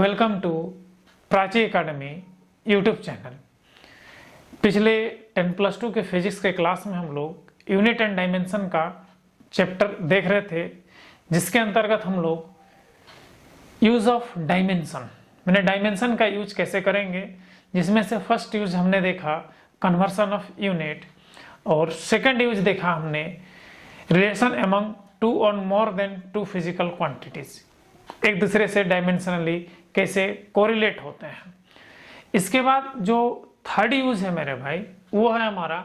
Welcome to Prachi academy YouTube channel. पिछले 10+2 के physics के क्लास में हम लोग यूनिट एंड डायमेंशन का चैप्टर देख रहे थे, जिसके अंतर्गत हम लोग यूज ऑफ डायमेंशन मैंने डायमेंशन का यूज कैसे करेंगे, जिसमें से फर्स्ट यूज हमने देखा कन्वर्सन ऑफ यूनिट और सेकंड यूज देखा हमने रिलेशन अमंग टू और more than two physical quantities, एक दूसरे से डायमेंशनली कैसे कोरिलेट होते हैं। इसके बाद जो थर्ड यूज है मेरे भाई, वो है हमारा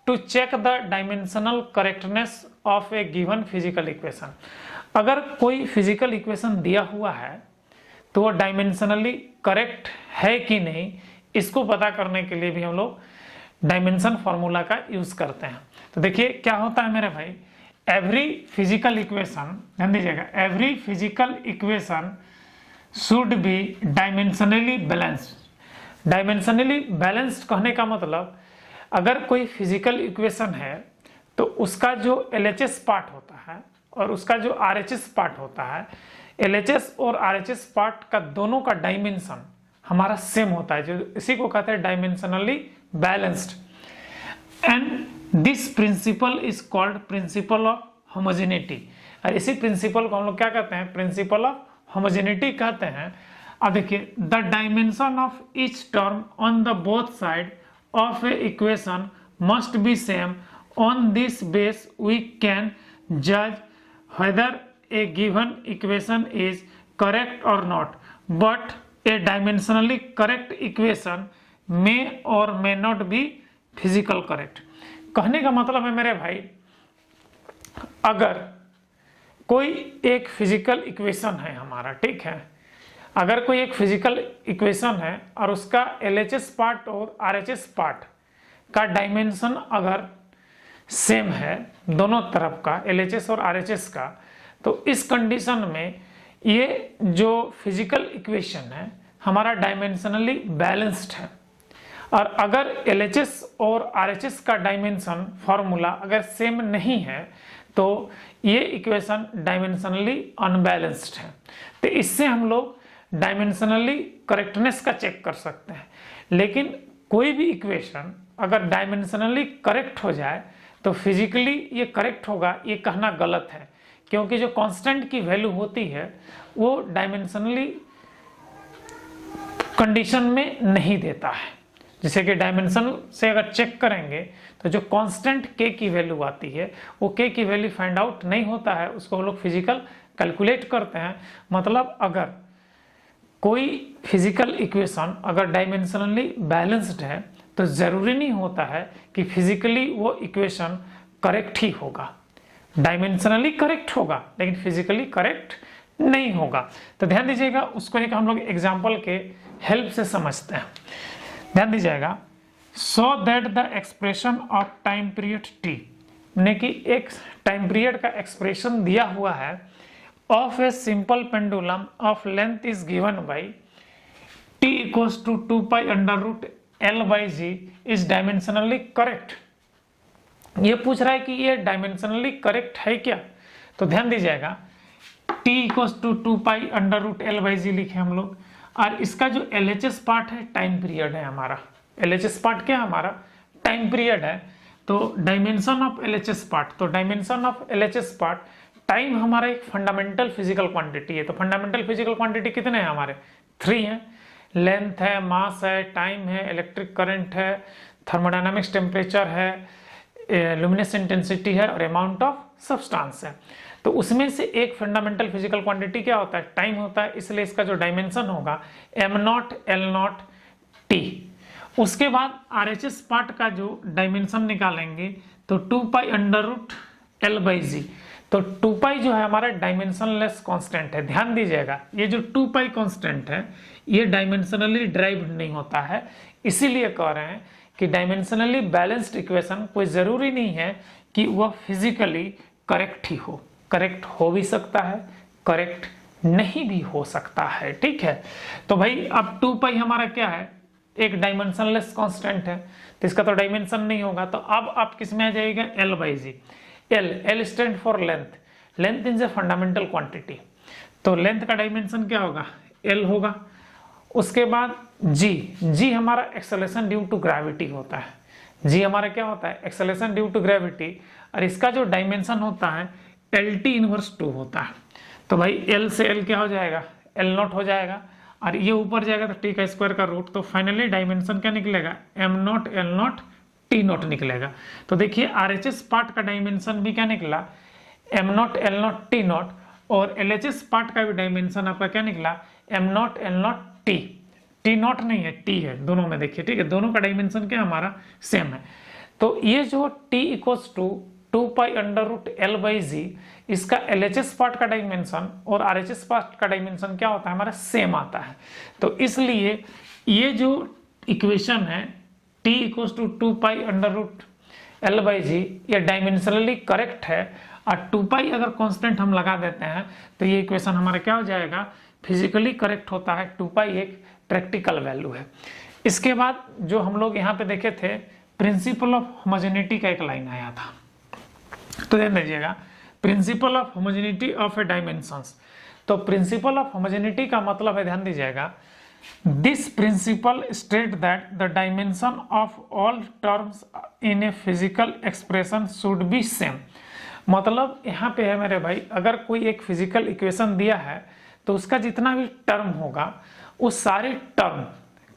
to check the dimensional correctness of a given physical equation. अगर कोई फिजिकल इक्वेशन दिया हुआ है तो वो डायमेंशनली करेक्ट है कि नहीं, इसको पता करने के लिए भी हम लोग डायमेंशन फॉर्मूला का यूज करते हैं। तो देखिए क्या होता है मेरे भाई, एवरी फिजिकल इक्वेशन, ध्यान दीजिएगा, every physical equation should be dimensionally balanced. Dimensionally balanced कहने का मतलब, अगर कोई फिजिकल इक्वेशन है तो उसका जो LHS पार्ट होता है और उसका जो RHS पार्ट होता है, LHS और RHS पार्ट का दोनों का डायमेंशन हमारा सेम होता है, जो इसी को कहते हैं dimensionally balanced. And this principle is called principle of homogeneity. और इसी प्रिंसिपल को हम लोग क्या कहते हैं, प्रिंसिपल ऑफ होमोजेनिटी कहते हैं। अब देखिए, the dimension of each term on the both side of a equation must be same. On this base we can जज whether a given equation is correct or not, but a dimensionally correct equation may or may not be physical correct। कहने का मतलब है मेरे भाई, अगर कोई एक फिजिकल इक्वेशन है हमारा, ठीक है, अगर कोई एक फिजिकल इक्वेशन है और उसका LHS पार्ट और RHS पार्ट का डायमेंशन अगर सेम है, दोनों तरफ का LHS और RHS का, तो इस कंडीशन में ये जो फिजिकल इक्वेशन है हमारा डायमेंशनली बैलेंस्ड है। और अगर LHS और RHS का डायमेंशन फॉर्मूला अगर सेम नहीं है तो ये इक्वेशन डायमेंशनली अनबैलेंस्ड है। तो इससे हम लोग डायमेंशनली करेक्टनेस का चेक कर सकते हैं। लेकिन कोई भी इक्वेशन अगर डायमेंशनली करेक्ट हो जाए तो फिजिकली ये करेक्ट होगा, ये कहना गलत है, क्योंकि जो कांस्टेंट की वैल्यू होती है वो डायमेंशनली कंडीशन में नहीं देता है। जैसे कि डायमेंशन से अगर चेक करेंगे तो जो कांस्टेंट k की वैल्यू आती है वो k की वैल्यू फाइंड आउट नहीं होता है, उसको हम लोग फिजिकल कैलकुलेट करते हैं। मतलब अगर कोई फिजिकल इक्वेशन अगर डायमेंशनली बैलेंस्ड है तो जरूरी नहीं होता है कि फिजिकली वो इक्वेशन करेक्ट ही होगा, डायमेंशनली करेक्ट होगा लेकिन फिजिकली करेक्ट नहीं होगा। तो ध्यान दीजिएगा, उसको एक हम लोग एग्जांपल के हेल्प से समझते हैं। ध्यान दीजिएगा, so that the expression of time period t, ने कि एक टाइम पीरियड का एक्सप्रेशन दिया हुआ है of a simple pendulum of length is given by t equals to 2π√L/g is dimensionally correct. ये पूछ रहा है कि ये डायमेंशनली करेक्ट है क्या। तो ध्यान दीजिएगा, t इक्वल्स टू 2π√L/g लिखे हम लोग, और इसका जो LHS पार्ट है टाइम पीरियड है हमारा। LHS पार्ट क्या है हमारा, टाइम पीरियड है। तो डायमेंशन ऑफ LHS पार्ट, तो dimension of LHS part, time हमारा एक फंडामेंटल फिजिकल क्वांटिटी है। तो फंडामेंटल फिजिकल क्वांटिटी कितने हैं हमारे, 3 हैं। लेंथ है, मास है, टाइम है, इलेक्ट्रिक करंट है, थर्मोडायनामिक्स टेम्परेचर है, लुमिनस इंटेंसिटी है और अमाउंट ऑफ सब्सटेंस है। तो उसमें से एक फंडामेंटल फिजिकल क्वांटिटी क्या होता है, टाइम होता है, इसलिए इसका जो डायमेंशन होगा m0 L0 t। उसके बाद RHS पार्ट का जो डायमेंशन निकालेंगे तो 2π√L/g। तो 2π जो है हमारा डायमेंशनलेस कांस्टेंट है। ध्यान दीजिएगा, ये जो 2π कांस्टेंट है ये डायमेंशनली ड्राइव्ड नहीं होता है, इसीलिए कह रहे हैं कि डायमेंशनली बैलेंस्ड इक्वेशन कोई जरूरी नहीं है कि वह फिजिकली करेक्ट ही हो। करेक्ट हो भी सकता है, करेक्ट नहीं भी हो सकता है, ठीक है। तो भाई अब 2π हमारा क्या है, एक डायमेंशनलेस कांस्टेंट है, तो इसका तो डायमेंशन नहीं होगा। तो अब आप किस में आ जाएगा, L/g। L stand for length, length is a fundamental quantity. तो लेंथ का डायमेंशन क्या होगा, L होगा। उसके बाद जी हमारा एक्सेलरेशन ड्यू टू ग्रेविटी होता है। जी हमारा क्या होता है? Acceleration due to gravity. और इसका जो डायमेंशन होता है LT इनवर्स 2 होता है। तो भाई L से L क्या हो जाएगा? L0 हो जाएगा, और ये ऊपर जाएगा तो T का स्क्वायर का रूट। तो फाइनली डायमेंशन क्या निकलेगा? M0 L0 T0 निकलेगा। तो देखिए RHS पार्ट का डायमेंशन भी क्या निकला? M0 L0 T0, और LHS पार्ट का भी डायमेंशन आपका क्या निकला? M0 L0 T। T0 नहीं है, T है दोनों में, देखिए ठीक है, दोनों का डायमेंशन क्या हमारा सेम है। तो ये जो T equals to 2 pi under root L/G, इसका LHS पार्ट का डायमेंशन और RHS पार्ट का डायमेंशन क्या होता है? हमारा सेम आता है। तो इसलिए ये जो इक्वेशन है T equals to 2 pi under root L/G, ये डायमेंशनली करेक्ट है। और 2 पाई अगर कांस्टेंट हम लगा देते हैं तो ये इक्वेशन हमारा क्या हो जाएगा? फिजिकली करेक्ट होता है। 2 पाई एक प्रैक्टिकल वैल्यू है। इसके बाद जो हम लोग यहाँ पे देखे थे, प्रिंसिपल ऑफ होमोजेनिटी का एक लाइन आया था, तो ध्यान दीजिएगा, principle of homogeneity of A dimensions. तो प्रिंसिपल ऑफ होमोजेनिटी का मतलब है, ध्यान दीजिएगा, this principle state that the dimension of all terms in a physical expression should be same. मतलब यहाँ पे है मेरे भाई, अगर कोई एक फिजिकल इक्वेशन दिया है तो उसका जितना भी टर्म होगा उस सारे टर्म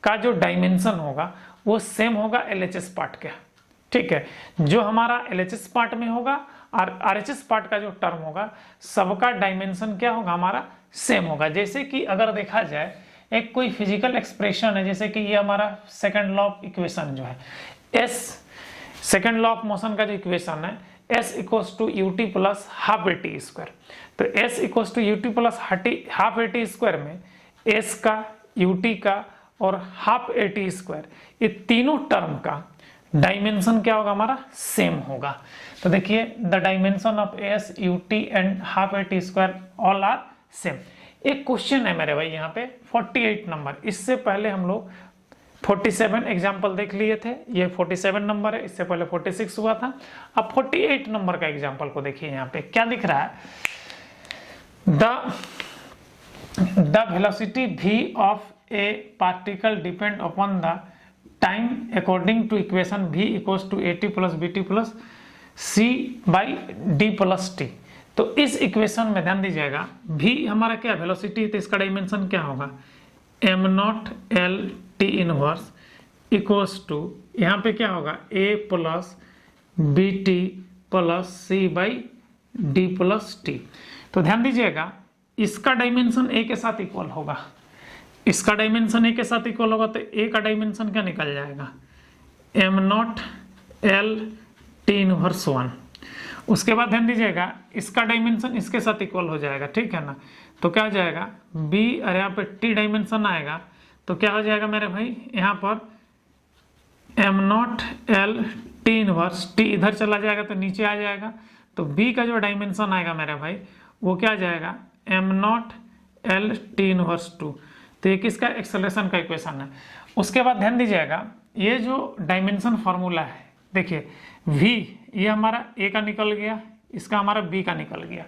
का जो डायमेंशन होगा वो सेम होगा LHS पार्ट के। ठीक है, जो हमारा LHS पार्ट में होगा और RHS पार्ट का जो टर्म होगा सबका डायमेंशन क्या होगा? हमारा सेम होगा। जैसे कि अगर देखा जाए एक कोई फिजिकल एक्सप्रेशन है, जैसे कि ये हमारा सेकंड लॉ ऑफ इक्वेशन जो है S, second law of motion का जो इक्वेशन है S equals to ut plus half AT square. तो S equals to ut plus half AT square में S का, ut का और हाफ AT स्क्वायर, ये तीनों टर्म का डायमेंशन क्या होगा? हमारा सेम होगा। तो देखिए, the dimension of S, ut and half AT square all are same. एक क्वेश्चन है मेरे भाई यहाँ पे 48 नंबर, इससे पहले हम लोग 47 एग्जाम्पल देख लिए थे, ये 47 नंबर है, इससे पहले 46 हुआ था। अब 48 नंबर का एग्जाम्पल को देखिए, यहाँ पे क्या दिख रहा है? The velocity v of a particle depend upon the time according to equation v equals to at plus bt plus c by d plus t। तो इस इक्वेशन में ध्यान दीजिएगा, v हमारा क्या वेलोसिटी है, तो इसका डायमेंशन क्या होगा? m0 L T inverse equals to, यहाँ पे क्या होगा? a plus bt plus c by d plus t। तो ध्यान दीजिएगा, इसका डायमेंशन a के साथ इक्वल होगा, इसका डायमेंशन a के साथ इक्वल होगा, तो a का डायमेंशन क्या निकल जाएगा? m0 L T inverse 1। उसके बाद ध्यान दीजिएगा, इसका डायमेंशन इसके साथ इक्वल हो जाएगा, ठीक है ना? तो क्या हो जाएगा? b, और यहाँ पे t डायमेंशन आएगा, तो क्या हो जाएगा मेरे भाई? यहाँ पर m0 L T inverse, t इधर चला जाएगा तो नीचे आ जाएगा, तो b का जो डायमेंशन आएगा मेरे भाई वो क्या आ जाएगा? m0 L T inverse 2। तो ये किसका? एक्सेलरेशन का इक्वेशन है। उसके बाद ध्यान दीजिएगा, ये जो डायमेंशन फार्मूला है, देखिए v ये हमारा a का निकल गया, इसका हमारा b का निकल गया।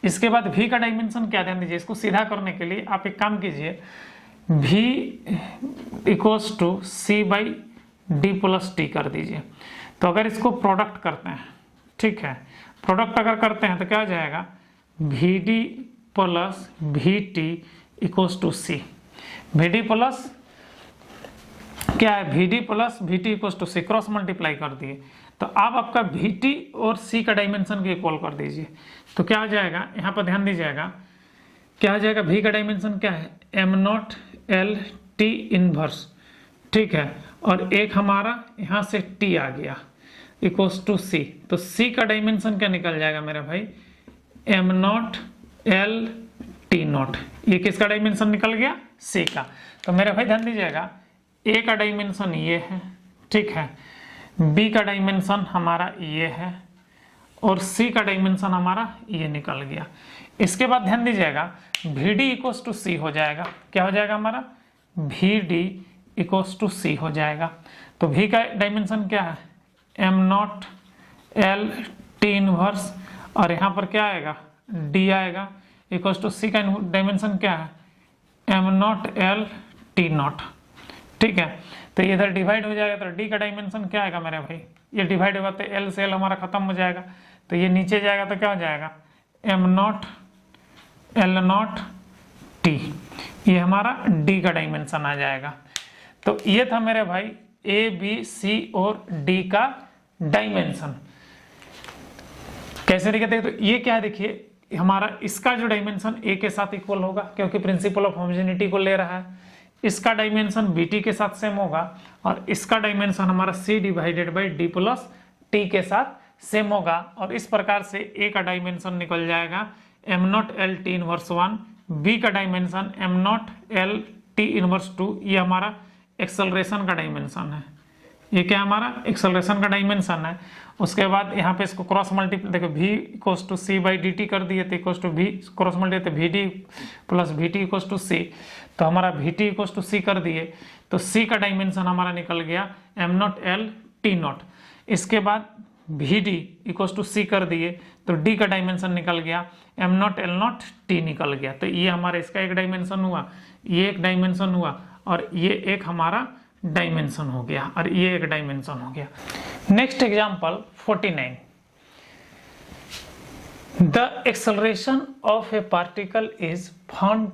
इसके बाद v का डायमेंशन क्या? ध्यान दीजिए, इसको सीधा करने के लिए आप एक काम कीजिए, v equals to c by d plus t कर दीजिए। तो अगर इसको प्रोडक्ट करते हैं, ठीक है, प्रोडक्ट अगर करते हैं तो क्या हो जाएगा? vd plus vt equals to c। vd plus क्या है? vd plus vt equals to c, cross multiply कर दिए। तो आप आपका vt और c का डायमेंशन को इक्वल कर दीजिए, तो क्या हो जाएगा? यहाँ पर ध्यान दीजिएगा, क्या हो जाएगा? v का डायमेंशन क्या है? m0 L T इनवर्स, ठीक है, और एक हमारा यहाँ से t आ गया इक्वल्स टू c। तो c का डायमेंशन क्या निकल जाएगा मेरे भाई? m0 L T not. ये किसका डायमेंशन निकल गया? c का। तो मेरे भाई ध्यान दीजिएगा, a का डायमेंशन ये है, ठीक है, b का डायमेंशन हमारा ये है, और c का डायमेंशन हमारा ये निकल गया। इसके बाद ध्यान दीजिएगा, vd इक्वल्स टू c हो जाएगा। क्या हो जाएगा हमारा? vd इक्वल्स टू c हो जाएगा। तो v का डायमेंशन क्या है? m0 L T इनवर्स, और यहाँ पर क्या आएगा? d आएगा, इक्वल्स टू c का डायमेंशन क्या है? m0 L T T not, ठीक है। तो ये इधर डिवाइड हो जाएगा तो डी का डायमेंशन क्या आएगा मेरे भाई, ये डिवाइड होगा तो एल से एल हमारा खत्म हो जाएगा, तो ये नीचे जाएगा तो क्या हो जाएगा M naught L not T, ये हमारा डी का डायमेंशन आ जाएगा। तो ये था मेरे भाई ए बी सी और डी का डायमेंशन। कैसे लिखते हैं, तो ये क्या है देखिए हमारा इसका जो डायमेंशन ए के साथ इक्वल होगा क्योंकि प्रिंसिपल ऑफ होमोजेनिटी को ले रहा है, इसका डायमेंशन बी टी के साथ सेम होगा और इसका डायमेंशन हमारा C divided by D plus T के साथ सेम होगा। और इस प्रकार से ए का डायमेंशन निकल जाएगा M naught L T inverse 1, B का dimension M naught L T inverse 2, ये हमारा एक्सेलरेशन का डायमेंशन है, ये क्या हमारा एक्सेलरेशन का डायमेंशन है। उसके बाद यहाँ पे इसको क्रॉस मल्टीप्लाई देखो v equals to C by D T कर दिए तो equals to V cross multiply V D plus V T equals to C, तो हमारा V T equals to C कर दिए तो सी का डायमेंशन हमारा निकल गया M naught L T naught. इसके बाद V D equals to C कर दिए तो डी का डायमेंशन निकल गया M naught L not T निकल गया। तो ये हमारा इसका एक डायमेंशन हुआ, ये एक डायमेंशन हुआ और ये एक हमारा डायमेंशन हो गया और ये एक डायमेंशन हो गया। Next example 49, the acceleration of a particle is found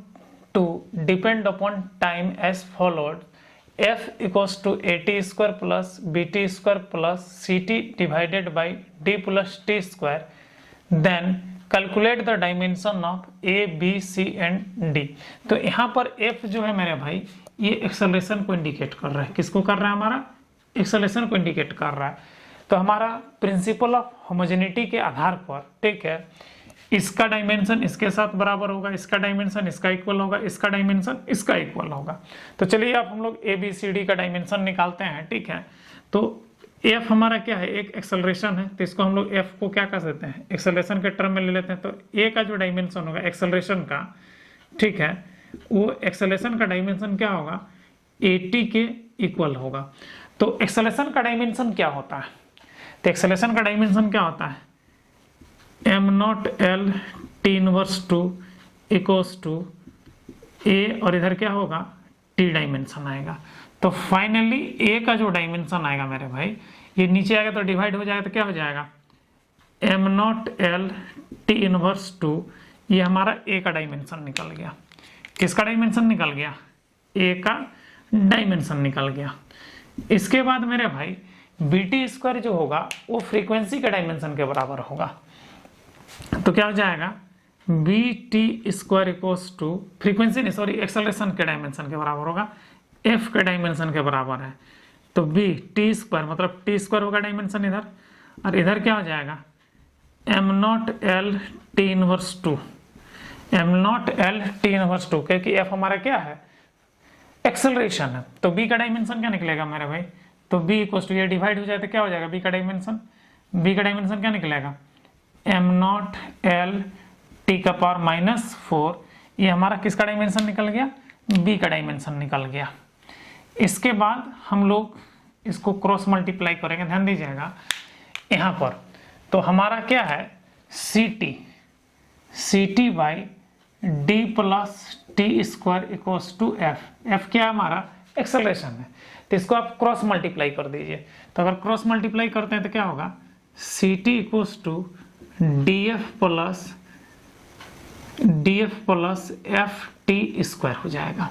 to depend upon time as followed, f equals to at square plus bt square plus ct divided by d plus t square, then calculate the dimension of a b c and d। तो यहाँ पर f जो है मेरे भाई ये acceleration को indicate कर रहा है, किसको कर रहा है हमारा एक्सेलरेशन को इंडिकेट कर रहा है। तो हमारा प्रिंसिपल ऑफ होमोजेनिटी के आधार पर ठीक है इसका डायमेंशन इसके साथ बराबर होगा, इसका डायमेंशन इसका इक्वल होगा, इसका डायमेंशन इसका इक्वल होगा। तो चलिए आप हम लोग ए बी सी डी का डायमेंशन निकालते हैं, ठीक है। तो एफ हमारा क्या है एक एक्सेलरेशन है, तो इसको हम लोग एफ को क्या कर देते हैं एक्सेलरेशन के टर्म में ले लेते हैं। तो ए का जो डायमेंशन होगा एक्सेलरेशन का, ठीक है, वो एक्सेलरेशन का डायमेंशन क्या होगा 80 के इक्वल होगा। तो एक्सेलरेशन का डायमेंशन क्या होता है, तो एक्सेलरेशन का डायमेंशन क्या होता है M naught L T inverse 2 equals to A और इधर क्या होगा टी डायमेंशन आएगा। तो फाइनली ए का जो डायमेंशन आएगा मेरे भाई ये नीचे आएगा तो डिवाइड हो जाएगा तो क्या हो जाएगा M naught L T inverse 2, ये हमारा ए का डायमेंशन निकल गया। किसका डायमेंशन निकल गया ए का डायमेंशन निकल गया। इसके बाद मेरे भाई बी टी स्क्वायर जो होगा वो फ्रीक्वेंसी के डायमेंशन के बराबर होगा। तो क्या हो जाएगा B T square equals to frequency नहीं सॉरी एक्सेलरेशन के डायमेंशन के बराबर होगा, एफ के डायमेंशन के बराबर है। तो बी टी स्क्वायर मतलब टी स्क्वायर होगा डायमेंशन इधर और इधर क्या हो जाएगा M naught L T inverse 2, M naught L T inverse 2 क्योंकि एफ हमारा क्या है एक्सेलरेशन है। तो बी का डायमेंशन क्या निकलेगा मेरे भाई, तो बी इक्वल्स टू ये डिवाइड हो जाए तो क्या हो जाएगा बी का डायमेंशन क्या निकलेगा एम नॉट एल टी का पावर -4, ये हमारा किसका डायमेंशन निकल गया बी का डायमेंशन निकल गया। इसके बाद हम लोग इसको क्रॉस मल्टीप्लाई करेंगे, ध्यान दीजिएगा यहाँ पर। तो हमारा क्या है C T by D plus T square equals to F, F क्या हमारा एक्सेलरेशन है। तो इसको आप क्रॉस मल्टीप्लाई कर दीजिए, तो अगर क्रॉस मल्टीप्लाई करते हैं तो क्या होगा C T equals to D F plus F T square हो जाएगा।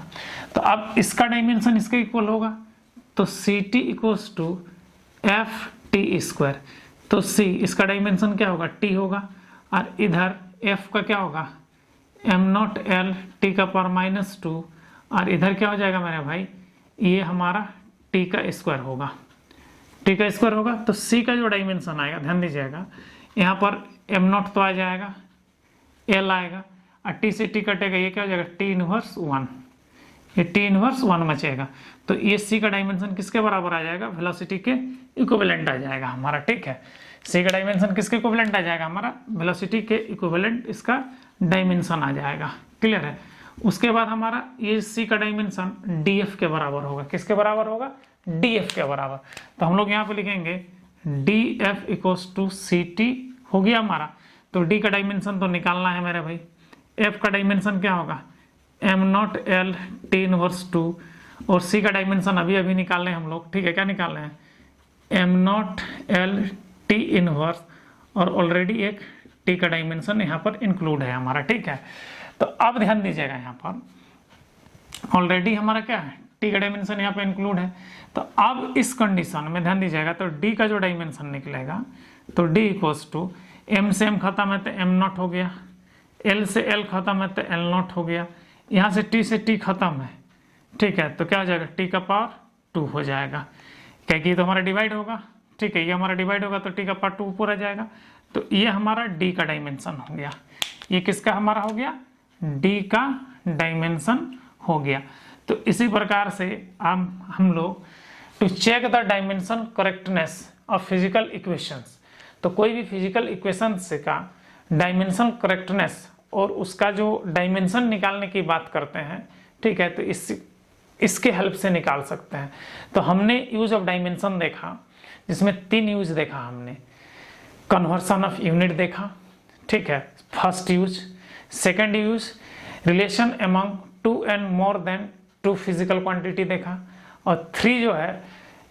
तो अब इसका डायमेंशन इसके इक्वल होगा तो C T equals to F T square, तो सी इसका डायमेंशन क्या होगा टी होगा और इधर एफ का क्या होगा एम नॉट एल टी का पावर -2 और इधर क्या हो जाएगा मेरे भाई ये हमारा टी का स्क्वायर होगा, टी का स्क्वायर होगा। तो सी का जो डायमेंशन आएगा ध्यान दीजिएगा यहाँ पर एम नॉट तो आ जाएगा एल आएगा और टी से टी कटेगा, ये क्या हो जाएगा टी इनवर्स 1, ये टी इनवर्स 1 बचेगा। तो ये सी का डायमेंशन किसके बराबर आ जाएगा वेलोसिटी के इक्विवेलेंट आ जाएगा हमारा, ठीक है। सी का डायमेंशन किसके इक्विवेलेंट आ जाएगा हमारा वेलोसिटी के इक्विवेलेंट इसका डायमेंशन आ जाएगा, क्लियर है। उसके बाद हमारा ये सी का डायमेंशन डी एफ के बराबर होगा, किसके बराबर होगा डी एफ के बराबर। तो हम लोग यहाँ पे लिखेंगे D F equals to C T हो गया हमारा। तो डी का डायमेंशन तो निकालना है मेरे भाई, एफ का डायमेंशन क्या होगा M naught L T inverse 2 और सी का डायमेंशन अभी अभी निकाल रहे हैं हम लोग, ठीक है। क्या निकाल रहे हैं, m0 l t इनवर्स, और ऑलरेडी एक t का डायमेंशन यहाँ पर इंक्लूड है हमारा, ठीक है। तो अब ध्यान दीजिएगा, यहाँ पर ऑलरेडी हमारा क्या है, t का डायमेंशन यहाँ पे इंक्लूड है। तो अब इस कंडीशन में ध्यान दीजिएगा, तो d का जो डायमेंशन निकलेगा, तो d इक्वल्स टू m से m खत्म है तो m0 हो गया, l से l खत्म है तो l0 हो गया, यहाँ से t से t खत्म है, ठीक है। तो क्या हो जाएगा, t का पावर 2 हो जाएगा, क्या कि ये तो हमारा डिवाइड होगा, ठीक है। ये हमारा डिवाइड होगा तो t का पावर 2 ऊपर आ जाएगा। तो ये हमारा d का डायमेंशन हो गया। ये किसका हमारा हो गया, d का डायमेंशन हो गया। तो इसी प्रकार से हम लोग to check the dimension correctness of physical equations, तो कोई भी फिजिकल इक्वेशंस का डायमेंशन करेक्टनेस और उसका जो डायमेंशन निकालने की बात करते हैं, ठीक है। तो इसके हेल्प से निकाल सकते हैं। तो हमने यूज ऑफ डायमेंशन देखा, जिसमें 3 यूज देखा हमने। कन्वर्सन ऑफ यूनिट देखा, ठीक है, first use. Second use relation among 2 and more than 2 physical quantity देखा। और 3 जो है,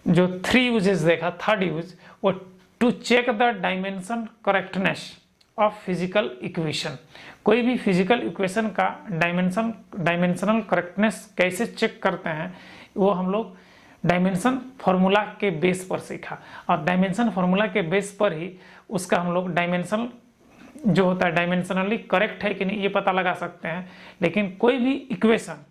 जो 3 यूजेस देखा, थर्ड यूज वो to check the dimension correctness of physical equation. कोई भी फिजिकल इक्वेशन का डायमेंशनल करेक्टनेस कैसे चेक करते हैं, वो हम लोग डायमेंशन फार्मूला के बेस पर सीखा। और डायमेंशन फार्मूला के बेस पर ही उसका हम लोग डायमेंशन जो होता है डायमेंशनली करेक्ट है कि नहीं ये पता लगा सकते हैं। लेकिन कोई भी इक्वेशन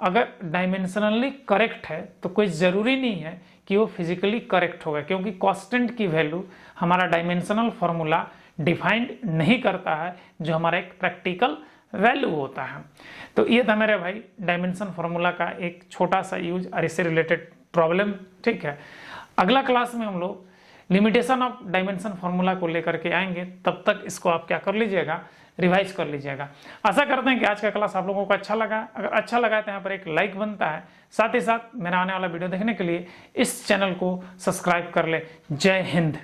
अगर डायमेंशनली करेक्ट है तो कोई ज़रूरी नहीं है कि वो फिजिकली करेक्ट होगा, क्योंकि कांस्टेंट की वैल्यू हमारा डायमेंशनल फार्मूला डिफाइंड नहीं करता है, जो हमारा एक प्रैक्टिकल वैल्यू होता है। तो ये था मेरे भाई डायमेंशन फार्मूला का एक छोटा सा यूज और इससे रिलेटेड प्रॉब्लम, ठीक है। अगला क्लास में हम लोग लिमिटेशन ऑफ डायमेंशन फार्मूला को लेकर के आएंगे। तब तक इसको आप क्या कर लीजिएगा, रिवाइज कर लीजिएगा। आशा करते हैं कि आज का क्लास आप लोगों को अच्छा लगा। अगर अच्छा लगा तो यहाँ पर एक लाइक बनता है, साथ ही साथ मेरा आने वाला वीडियो देखने के लिए इस चैनल को सब्सक्राइब कर ले। जय हिंद।